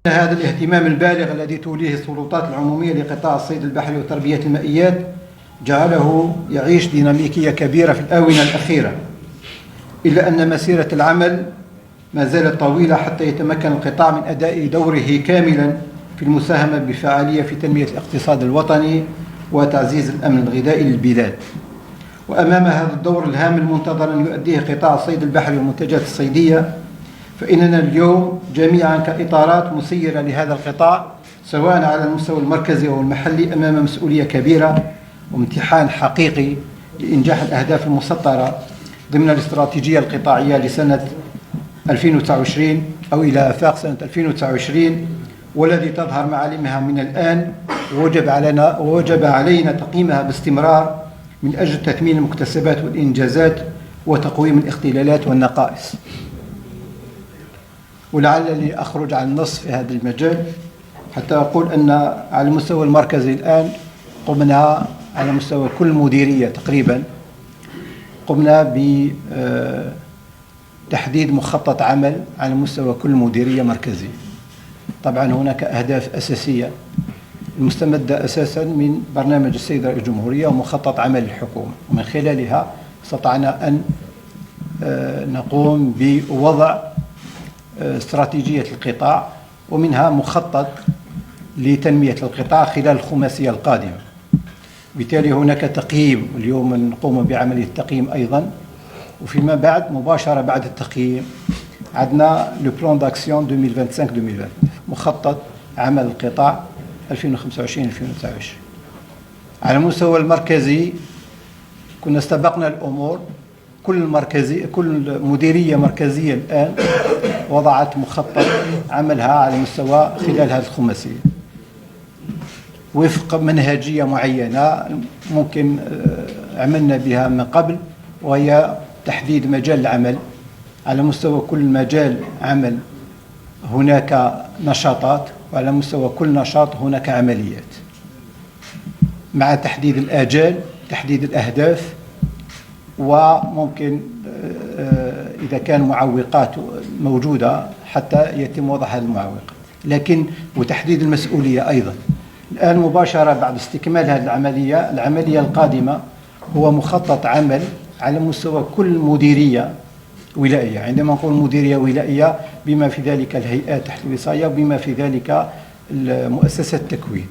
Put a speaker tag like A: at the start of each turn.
A: هذا الاهتمام البالغ الذي توليه السلطات العمومية لقطاع الصيد البحري وتربية المائيات جعله يعيش ديناميكية كبيرة في الآونة الأخيرة، إلا أن مسيرة العمل ما زالت طويلة حتى يتمكن القطاع من أداء دوره كاملا في المساهمة بفعالية في تنمية الاقتصاد الوطني وتعزيز الأمن الغذائي للبلاد. وأمام هذا الدور الهام المنتظر أن يؤديه قطاع الصيد البحري والمنتجات الصيدية، فإننا اليوم جميعا كإطارات مسيرة لهذا القطاع سواء على المستوى المركزي أو المحلي أمام مسؤولية كبيرة وامتحان حقيقي لإنجاح الأهداف المسطرة ضمن الاستراتيجية القطاعية لسنة 2029 أو إلى آفاق سنة 2029، والذي تظهر معالمها من الآن، ووجب علينا تقييمها باستمرار من أجل تثمين المكتسبات والإنجازات وتقويم الاختلالات والنقائص. ولعلني أخرج عن النص في هذا المجال حتى أقول أن على المستوى المركزي الآن قمنا على مستوى كل مديرية تقريبا قمنا بتحديد مخطط عمل على مستوى كل مديرية مركزية. طبعا هناك أهداف أساسية المستمدة أساسا من برنامج السيد رئيس الجمهورية ومخطط عمل الحكومة، ومن خلالها استطعنا أن نقوم بوضع استراتيجية القطاع، ومنها مخطط لتنمية القطاع خلال الخماسية القادمة. بالتالي هناك تقييم، واليوم نقوم بعملية التقييم أيضا، وفيما بعد مباشرة بعد التقييم عندنا لو بلان داكسيون 2025-2029 مخطط عمل القطاع 2025-2029. على المستوى المركزي كنا استبقنا الأمور، كل مديرية مركزية الآن وضعت مخطط عملها على مستوى خلال هذه الخماسية وفق منهجية معينة ممكن عملنا بها من قبل، وهي تحديد مجال العمل. على مستوى كل مجال عمل هناك نشاطات، وعلى مستوى كل نشاط هناك عمليات، مع تحديد الآجال، تحديد الأهداف، وممكن إذا كان معوقات موجودة حتى يتم وضع هذه المعوقات، لكن وتحديد المسؤولية أيضا. الآن مباشرة بعد استكمال هذه العملية القادمة هو مخطط عمل على مستوى كل مديرية ولائية. عندما نقول مديرية ولائية بما في ذلك الهيئات تحت الوصاية وبما في ذلك مؤسسات التكوين.